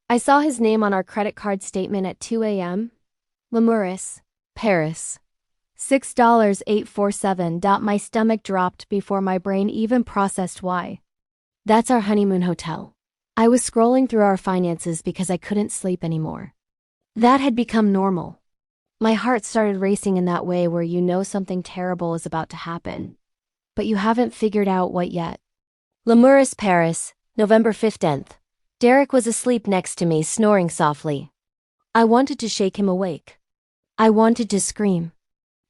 I saw his name on our credit card statement at 2 a.m. Lemurus, Paris. $6.847. My stomach dropped before my brain even processed why. That's our honeymoon hotel. I was scrolling through our finances because I couldn't sleep anymore. That had become normal. My heart started racing in that way where you know something terrible is about to happen, but you haven't figured out what yet. Lemurus, Paris, November 15th. Derek was asleep next to me, snoring softly. I wanted to shake him awake. I wanted to scream.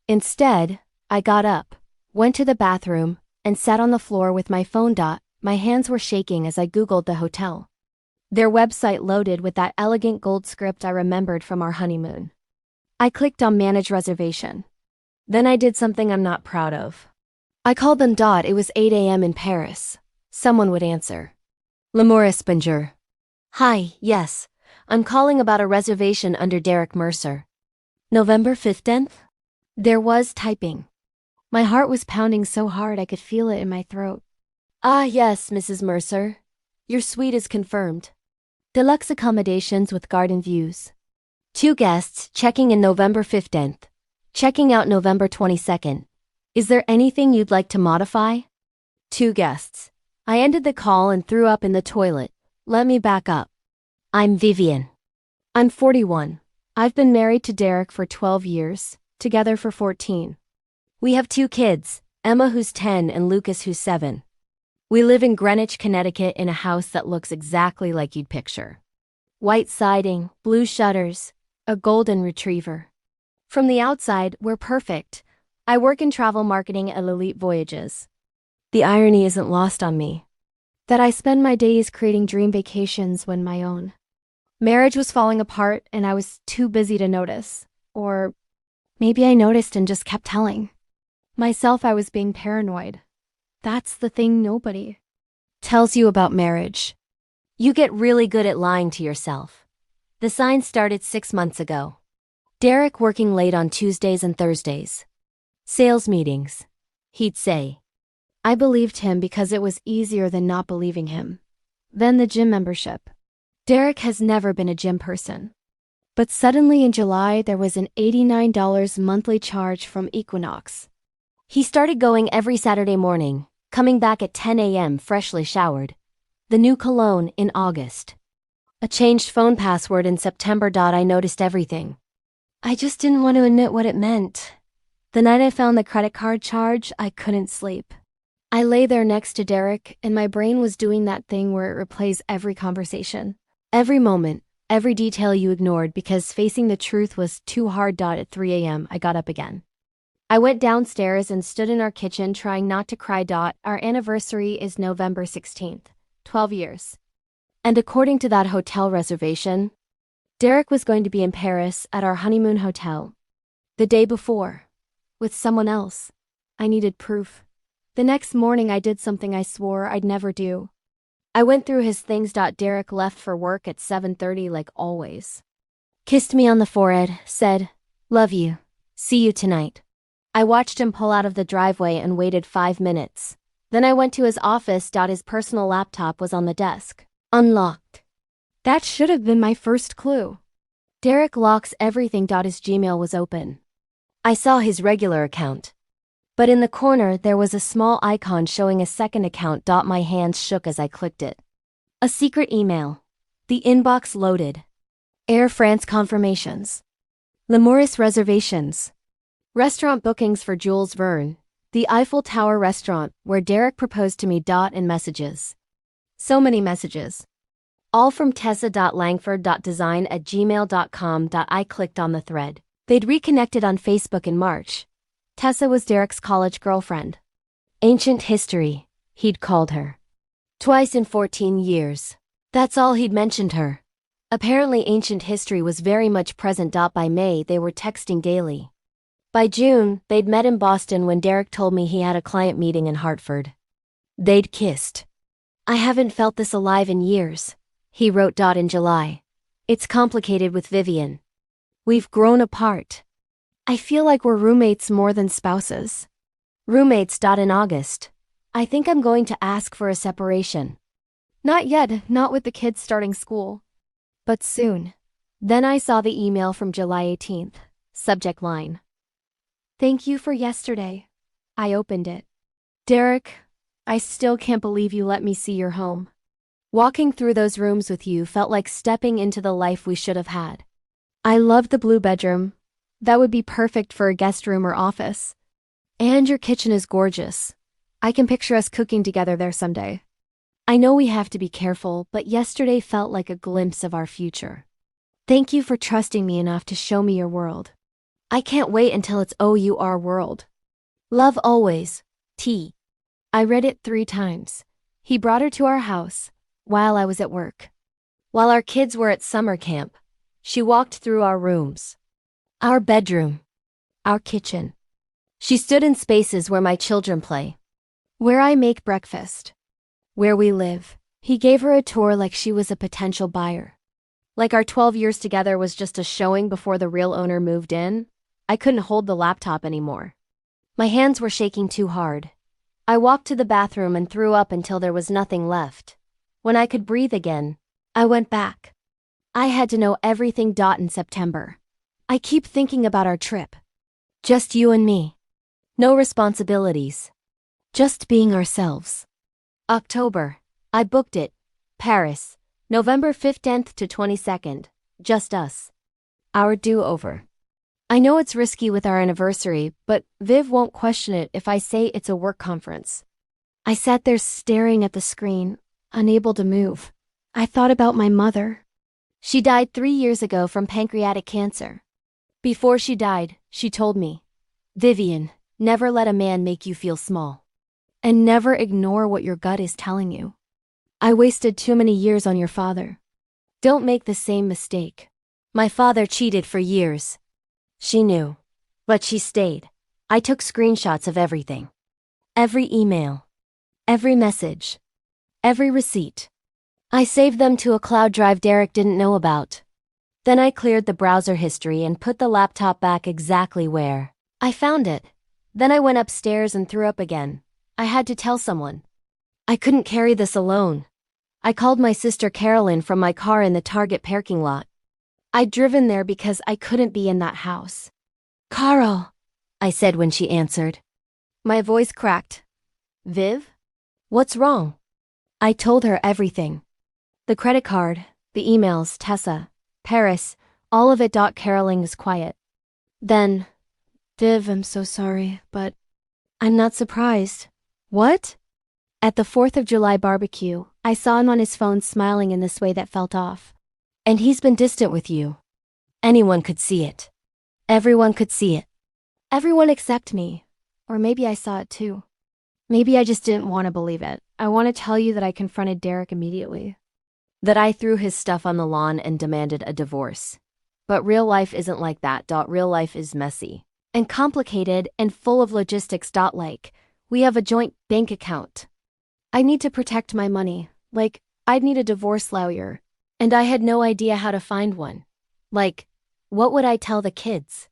Instead, I got up, went to the bathroom, and sat on the floor with my phone. My hands were shaking as I Googled the hotel. Their website loaded with that elegant gold script I remembered from our honeymoon. I clicked on Manage Reservation. Then I did something I'm not proud of. I called them. It was 8 a.m. in Paris. Someone would answer. Lemurus, bonjour. Hi, yes. I'm calling about a reservation under Derek Mercer. November 15th? There was typing. My heart was pounding so hard I could feel it in my throat. Ah, yes, Mrs. Mercer. Your suite is confirmed. Deluxe accommodations with garden views. 2 guests checking in November 15th. Checking out November 22nd. Is there anything you'd like to modify? 2 guests. I ended the call and threw up in the toilet. Let me back up. I'm Vivian. I'm 41. I've been married to Derek for 12 years, together for 14. We have 2 kids, Emma who's 10 and Lucas who's 7. We live in Greenwich, Connecticut in a house that looks exactly like you'd picture. White siding, blue shutters, a golden retriever. From the outside, we're perfect. I work in travel marketing at Elite Voyages. The irony isn't lost on me. That I spend my days creating dream vacations when my own marriage was falling apart and I was too busy to notice. Or maybe I noticed and just kept telling myself I was being paranoid. That's the thing nobody tells you about marriage. You get really good at lying to yourself. The sign started 6 months ago. Derek working late on Tuesdays and Thursdays. Sales meetings. He'd say. I believed him because it was easier than not believing him. Then the gym membership. Derek has never been a gym person. But suddenly in July there was an $89 monthly charge from Equinox. He started going every Saturday morning, coming back at 10 a.m. freshly showered. The new cologne in August. A changed phone password in September. I noticed everything. I just didn't want to admit what it meant. The night I found the credit card charge, I couldn't sleep. I lay there next to Derek, and my brain was doing that thing where it replays every conversation. Every moment, every detail you ignored because facing the truth was too hard. At 3 a.m., I got up again. I went downstairs and stood in our kitchen trying not to cry. Our anniversary is November 16th, 12 years. And according to that hotel reservation, Derek was going to be in Paris at our honeymoon hotel. The day before. With someone else. I needed proof. The next morning I did something I swore I'd never do. I went through his things. Derek left for work at 7:30 like always. Kissed me on the forehead, said, "Love you. See you tonight." I watched him pull out of the driveway and waited 5 minutes. Then I went to his office. His personal laptop was on the desk, unlocked. That should have been my first clue. Derek locks everything. His Gmail was open. I saw his regular account. But in the corner there was a small icon showing a second account. My hands shook as I clicked it. A secret email. The inbox loaded. Air France confirmations. Lemurus reservations. Restaurant bookings for Jules Verne, the Eiffel Tower restaurant where Derek proposed to me. And messages. So many messages. All from tessa.langford.design@gmail.com. I clicked on the thread. They'd reconnected on Facebook in March. Tessa was Derek's college girlfriend. Ancient history, he'd called her. Twice in 14 years. That's all he'd mentioned her. Apparently ancient history was very much present. By May they were texting daily. By June, they'd met in Boston when Derek told me he had a client meeting in Hartford. They'd kissed. I haven't felt this alive in years, he wrote. In July. It's complicated with Vivian. We've grown apart. I feel like we're roommates more than spouses. Roommates. In August. I think I'm going to ask for a separation. Not yet, not with the kids starting school. But soon. Then I saw the email from July 18th. Subject line: "Thank you for yesterday." I opened it. "Derek, I still can't believe you let me see your home. Walking through those rooms with you felt like stepping into the life we should have had. I loved the blue bedroom. That would be perfect for a guest room or office. And your kitchen is gorgeous. I can picture us cooking together there someday. I know we have to be careful, but yesterday felt like a glimpse of our future. Thank you for trusting me enough to show me your world. I can't wait until it's our world. Love always, T." I read it 3 times. He brought her to our house while I was at work. While our kids were at summer camp, she walked through our rooms, our bedroom, our kitchen. She stood in spaces where my children play, where I make breakfast, where we live. He gave her a tour like she was a potential buyer. Like our 12 years together was just a showing before the real owner moved in. I couldn't hold the laptop anymore. My hands were shaking too hard. I walked to the bathroom and threw up until there was nothing left. When I could breathe again, I went back. I had to know everything. In September. I keep thinking about our trip. Just you and me. No responsibilities. Just being ourselves. October. I booked it. Paris. November 15th to 22nd. Just us. Our do-over. I know it's risky with our anniversary, but Viv won't question it if I say it's a work conference. I sat there staring at the screen, unable to move. I thought about my mother. She died 3 years ago from pancreatic cancer. Before she died, she told me, "Vivian, never let a man make you feel small. And never ignore what your gut is telling you. I wasted too many years on your father. Don't make the same mistake." My father cheated for years. She knew. But she stayed. I took screenshots of everything. Every email. Every message. Every receipt. I saved them to a cloud drive Derek didn't know about. Then I cleared the browser history and put the laptop back exactly where I found it. Then I went upstairs and threw up again. I had to tell someone. I couldn't carry this alone. I called my sister Carolyn from my car in the Target parking lot. I'd driven there because I couldn't be in that house. "Carl," I said when she answered. My voice cracked. "Viv? What's wrong?" I told her everything. The credit card, the emails, Tessa, Paris, all of it. Carolyn was quiet. Then, "Viv, I'm so sorry, but I'm not surprised." "What?" At the 4th of July barbecue, I saw him on his phone smiling in this way that felt off. "And he's been distant with you." Anyone could see it. Everyone could see it. Everyone except me. Or maybe I saw it too. Maybe I just didn't want to believe it. I want to tell you that I confronted Derek immediately. That I threw his stuff on the lawn and demanded a divorce. But real life isn't like that. Real life is messy and complicated and full of logistics. Like, we have a joint bank account. I need to protect my money. Like, I'd need a divorce lawyer. And I had no idea how to find one. Like, what would I tell the kids?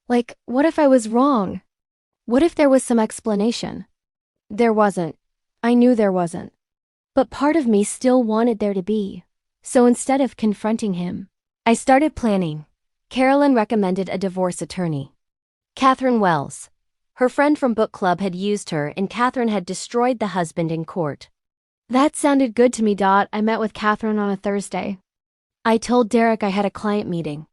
Like, what if I was wrong? What if there was some explanation? There wasn't. I knew there wasn't. But part of me still wanted there to be. So instead of confronting him, I started planning. Carolyn recommended a divorce attorney. Catherine Wells. Her friend from book club had used her, and Catherine had destroyed the husband in court. That sounded good to me. I met with Catherine on a Thursday. I told Derek I had a client meeting.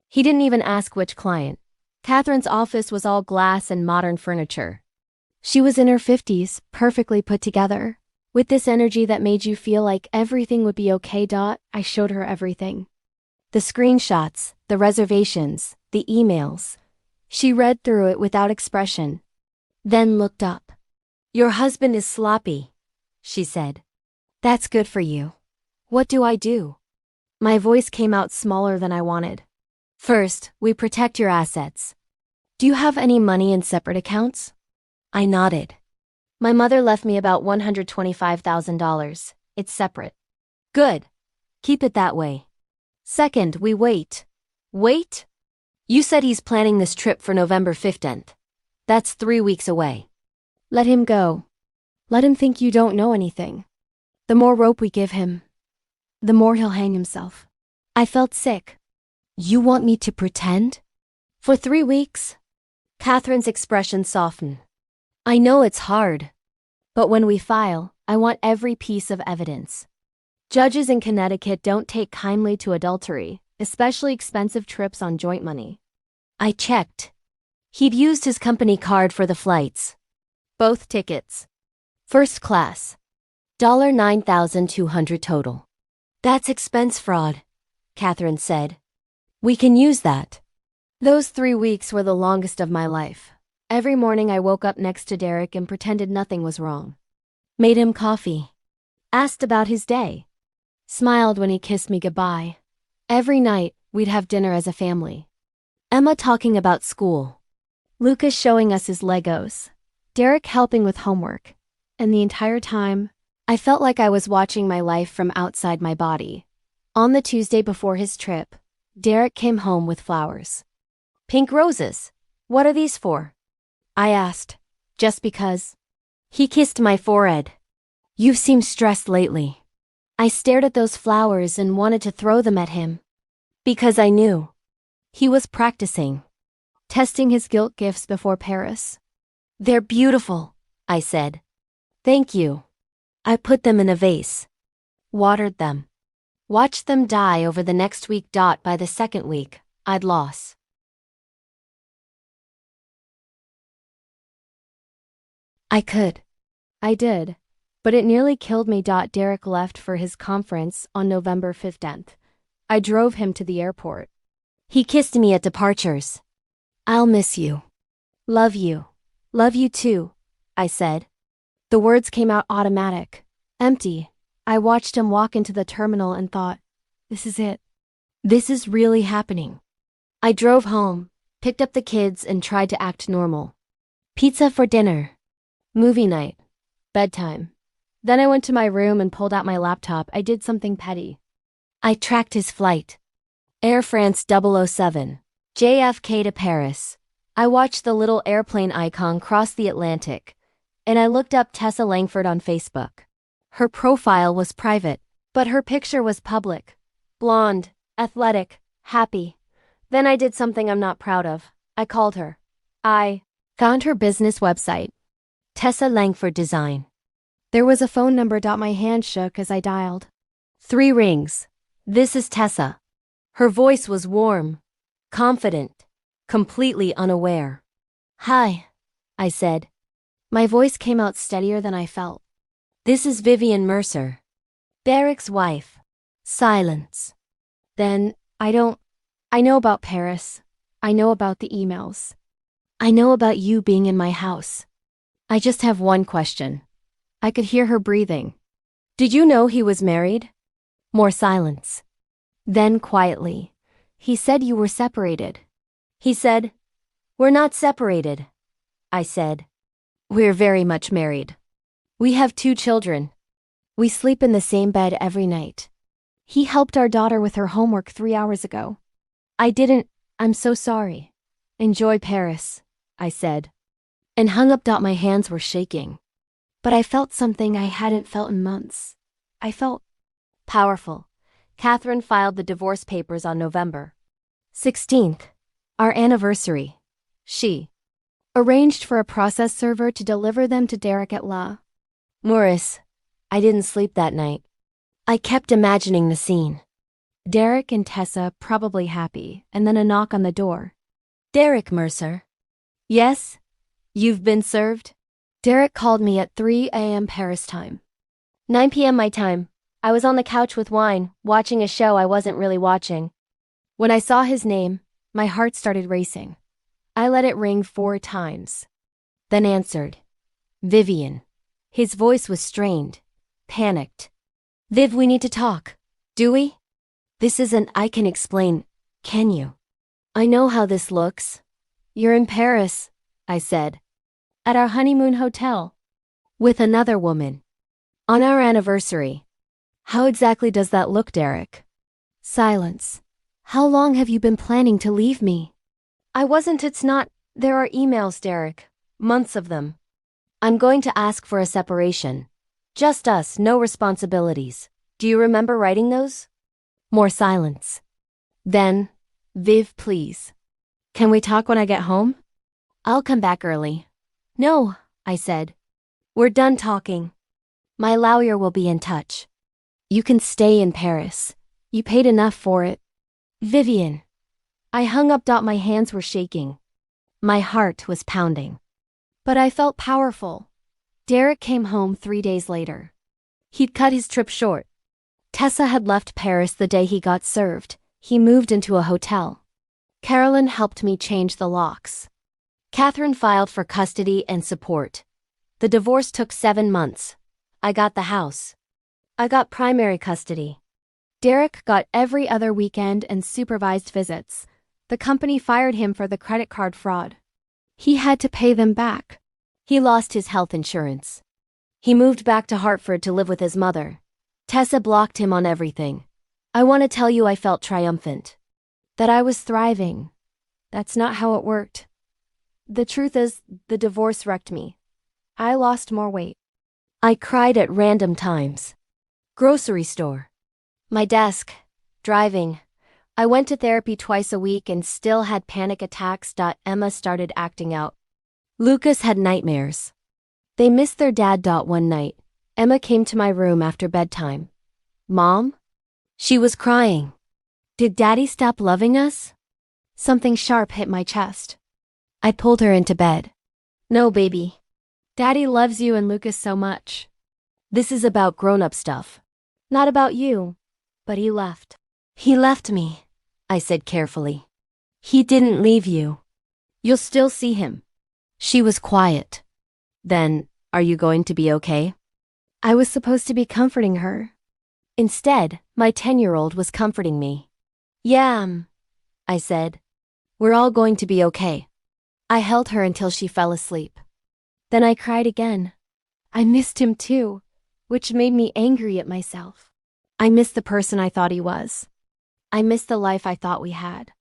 He didn't even ask which client. Catherine's office was all glass and modern furniture. She was in her 50s, perfectly put together. With this energy that made you feel like everything would be okay. I showed her everything. The screenshots, the reservations, the emails. She read through it without expression. Then looked up. "Your husband is sloppy," she said. "That's good for you. What do I do?" My voice came out smaller than I wanted. "First, we protect your assets. Do you have any money in separate accounts?" I nodded. "My mother left me about $125,000. It's separate." "Good. Keep it that way. Second, we wait." "Wait? You said he's planning this trip for November 15th. That's 3 weeks away." "Let him go. Let him think you don't know anything. The more rope we give him, the more he'll hang himself." I felt sick. You want me to pretend? For 3 weeks? Catherine's expression softened. I know it's hard. But when we file, I want every piece of evidence. Judges in Connecticut don't take kindly to adultery, especially expensive trips on joint money. I checked. He'd used his company card for the flights. Both tickets. First class. $9,200 total. That's expense fraud, Catherine said. We can use that. Those 3 weeks were the longest of my life. Every morning I woke up next to Derek and pretended nothing was wrong. Made him coffee. Asked about his day. Smiled when he kissed me goodbye. Every night, we'd have dinner as a family. Emma talking about school. Lucas showing us his Legos. Derek helping with homework. And the entire time, I felt like I was watching my life from outside my body. On the Tuesday before his trip, Derek came home with flowers. Pink roses. What are these for? I asked. Just because. He kissed my forehead. You seem stressed lately. I stared at those flowers and wanted to throw them at him. Because I knew. He was practicing. Testing his guilt gifts before Paris. They're beautiful, I said. Thank you. I put them in a vase. Watered them. Watched them die over the next week. By the second week, I'd lost. I did. But it nearly killed me. Derek left for his conference on November 15th. I drove him to the airport. He kissed me at departures. I'll miss you. Love you. Love you too, I said. The words came out automatic, empty. I watched him walk into the terminal and thought, this is it. This is really happening. I drove home, picked up the kids and tried to act normal. Pizza for dinner. Movie night. Bedtime. Then I went to my room and pulled out my laptop. I did something petty. I tracked his flight. Air France 007. JFK to Paris. I watched the little airplane icon cross the Atlantic. And I looked up Tessa Langford on Facebook. Her profile was private, but her picture was public. Blonde, athletic, happy. Then I did something I'm not proud of. I called her. I found her business website. Tessa Langford Design. There was a phone number. My hand shook as I dialed. 3 rings. This is Tessa. Her voice was warm, confident, completely unaware. Hi, I said. My voice came out steadier than I felt. This is Vivian Mercer. Derek's wife. Silence. Then, I know about Paris. I know about the emails. I know about you being in my house. I just have one question. I could hear her breathing. Did you know he was married? More silence. Then quietly. He said you were separated. He said, we're not separated. I said, we're very much married. We have 2 children. We sleep in the same bed every night. He helped our daughter with her homework 3 hours ago. I'm so sorry. Enjoy Paris, I said. And hung up. My hands were shaking. But I felt something I hadn't felt in months. I felt powerful. Catherine filed the divorce papers on November 16th, our anniversary. She arranged for a process server to deliver them to Derek at La Maurice. I didn't sleep that night. I kept imagining the scene. Derek and Tessa probably happy, and then a knock on the door. Derek Mercer. Yes? You've been served? Derek called me at 3 a.m. Paris time. 9 p.m. my time. I was on the couch with wine, watching a show I wasn't really watching. When I saw his name, my heart started racing. I let it ring 4 times. Then answered. Vivian. His voice was strained, panicked. Viv, we need to talk. Do we? This isn't I can explain, can you? I know how this looks. You're in Paris, I said. At our honeymoon hotel. With another woman. On our anniversary. How exactly does that look, Derek? Silence. How long have you been planning to leave me? It's not. There are emails, Derek. Months of them. I'm going to ask for a separation. Just us, no responsibilities. Do you remember writing those? More silence. Then, Viv, please. Can we talk when I get home? I'll come back early. No, I said. We're done talking. My lawyer will be in touch. You can stay in Paris. You paid enough for it. Vivian. I hung up. My hands were shaking. My heart was pounding. But I felt powerful. Derek came home 3 days later. He'd cut his trip short. Tessa had left Paris the day he got served. He moved into a hotel. Carolyn helped me change the locks. Catherine filed for custody and support. The divorce took 7 months. I got the house. I got primary custody. Derek got every other weekend and supervised visits. The company fired him for the credit card fraud. He had to pay them back. He lost his health insurance. He moved back to Hartford to live with his mother. Tessa blocked him on everything. I want to tell you I felt triumphant. That I was thriving. That's not how it worked. The truth is, the divorce wrecked me. I lost more weight. I cried at random times. Grocery store. My desk. Driving. I went to therapy twice a week and still had panic attacks. Emma started acting out. Lucas had nightmares. They missed their dad. One night, Emma came to my room after bedtime. Mom? She was crying. Did Daddy stop loving us? Something sharp hit my chest. I pulled her into bed. No, baby. Daddy loves you and Lucas so much. This is about grown-up stuff. Not about you. But he left. He left me, I said carefully. He didn't leave you. You'll still see him. She was quiet. Then, are you going to be okay? I was supposed to be comforting her. Instead, my 10-year-old was comforting me. Yeah, I said. We're all going to be okay. I held her until she fell asleep. Then I cried again. I missed him too, which made me angry at myself. I missed the person I thought he was. I missed the life I thought we had.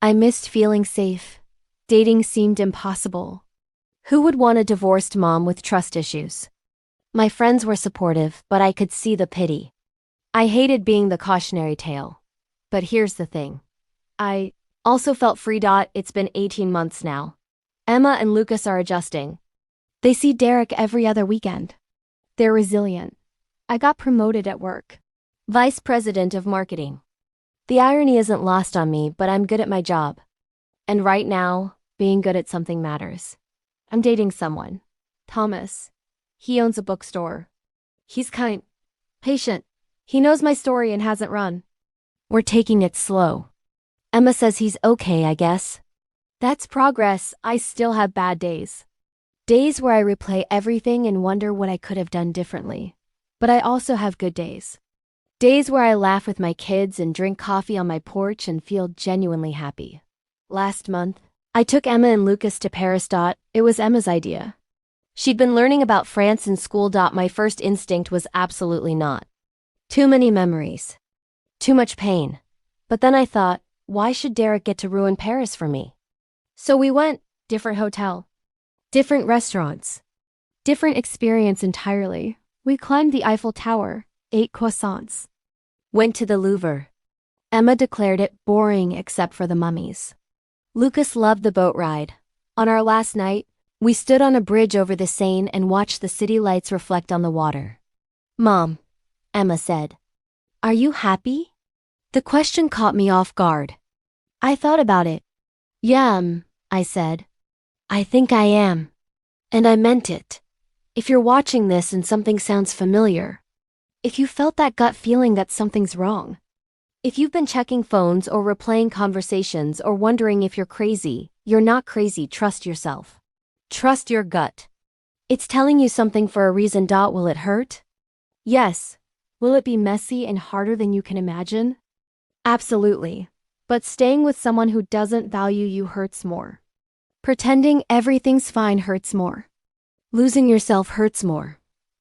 I missed feeling safe. Dating seemed impossible. Who would want a divorced mom with trust issues? My friends were supportive, but I could see the pity. I hated being the cautionary tale. But here's the thing. I also felt free. It's been 18 months now. Emma and Lucas are adjusting. They see Derek every other weekend. They're resilient. I got promoted at work. Vice President of Marketing. The irony isn't lost on me, but I'm good at my job. And right now, being good at something matters. I'm dating someone. Thomas. He owns a bookstore. He's kind, patient. He knows my story and hasn't run. We're taking it slow. Emma says he's okay, I guess. That's progress. I still have bad days. Days where I replay everything and wonder what I could have done differently. But I also have good days. Days where I laugh with my kids and drink coffee on my porch and feel genuinely happy. Last month, I took Emma and Lucas to Paris. It was Emma's idea. She'd been learning about France in school. My first instinct was absolutely not. Too many memories. Too much pain. But then I thought, why should Derek get to ruin Paris for me? So we went, different hotel. Different restaurants. Different experience entirely. We climbed the Eiffel Tower, ate croissants. Went to the Louvre. Emma declared it boring except for the mummies. Lucas loved the boat ride. On our last night, we stood on a bridge over the Seine and watched the city lights reflect on the water. Mom, Emma said. Are you happy? The question caught me off guard. I thought about it. Yeah, I said. I think I am. And I meant it. If you're watching this and something sounds familiar, if you felt that gut feeling that something's wrong, if you've been checking phones or replaying conversations or wondering if you're crazy, you're not crazy. Trust yourself. Trust your gut. It's telling you something for a reason. Will it hurt? Yes. Will it be messy and harder than you can imagine? Absolutely. But staying with someone who doesn't value you hurts more. Pretending everything's fine hurts more. Losing yourself hurts more.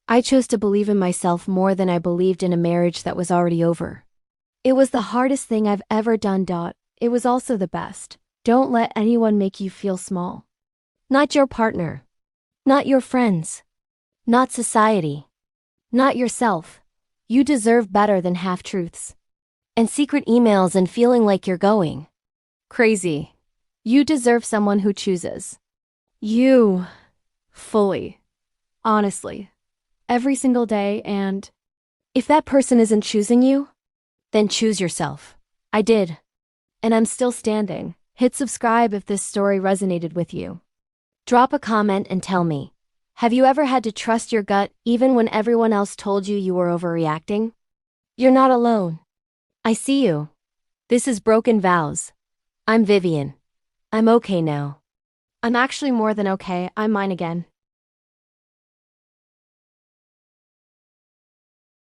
I chose to believe in myself more than I believed in a marriage that was already over. It was the hardest thing I've ever done. It was also the best. Don't let anyone make you feel small. Not your partner. Not your friends. Not society. Not yourself. You deserve better than half-truths. And secret emails and feeling like you're going crazy. You deserve someone who chooses you fully, honestly, every single day, and if that person isn't choosing you, then choose yourself. I did, and I'm still standing. Hit subscribe if this story resonated with you. Drop a comment and tell me, have you ever had to trust your gut even when everyone else told you were overreacting? You're not alone. I see you. This is Broken Vows. I'm Vivian. I'm okay now. I'm actually more than okay. I'm mine again.